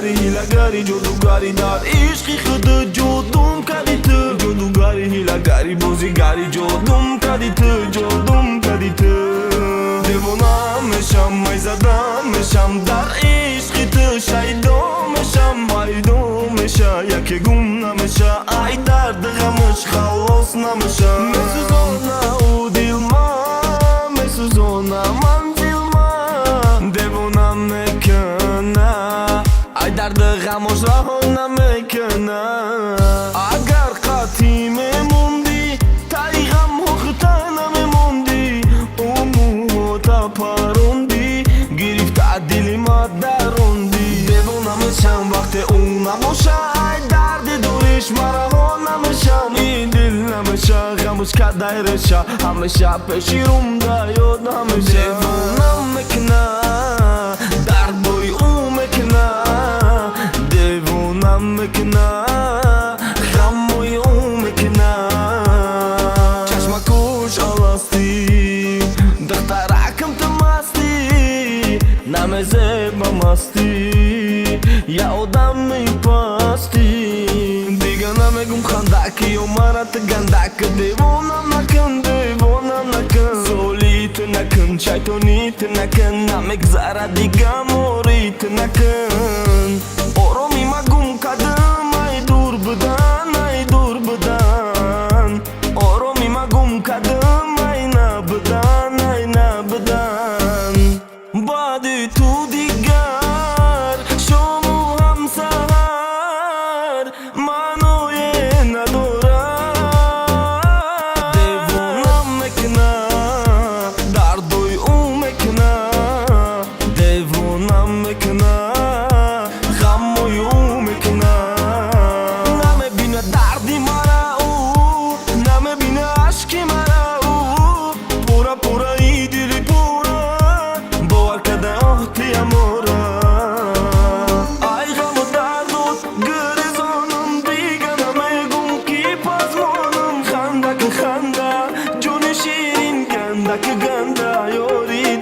هیله‌گری جادوگری در عشقی خود جادوم کردی تو جادوگری هیله‌گری بازیگری جادوم کردی تو دیوانه میشم می زدم میشم در عشقی تو شیدا میشم مایدو میشه یکی گم نمیشه ای درد غمش خلاص نمیشه میسوزانه او دل من میسوزانه من دل من دیوانه میکنه ای درد غمش رها نمیکنه اگر قطعی میموندی تای غم خطا نمیموندی امو تا پروندی گرفت دل ما دروندی دیوانه میشم وقتی اون نباشه ای درد دورش مرا نمیشم این دل نمیشه غمش کدایرشه همیشه پیشی رومده یاد نمیشه دیوانه میکنه درد بوی او میکنه دیوانه میکنه غم بوی او میکنه چشم کش آلاستی دخترکم تو مستی نمیزه با مستی یا آدم میپاستی دیگه نمیگم خندکی و مرات گندک دیوانم نکن سولیت نکن شیطانیت نکن نمیگذره دیگه موریت نکن آرامی مگم کدم ای دور بدن آرامی مگم کدم ای نبدن بعد تو دیگر شما هم سهر منوی نداره دیوانم میکنه دردوی او میکنه دیوانم میکنه غموی او میکنه نمیبینه دردی مرا او نمیبینه عشقی مرا او پورا ای دلی پورا باور کرده آهتی امورا ای غم و درد و گریزانم دیگه نمیگم کی پزمانم خنده که خنده جون شیرین گنده که گنده یاری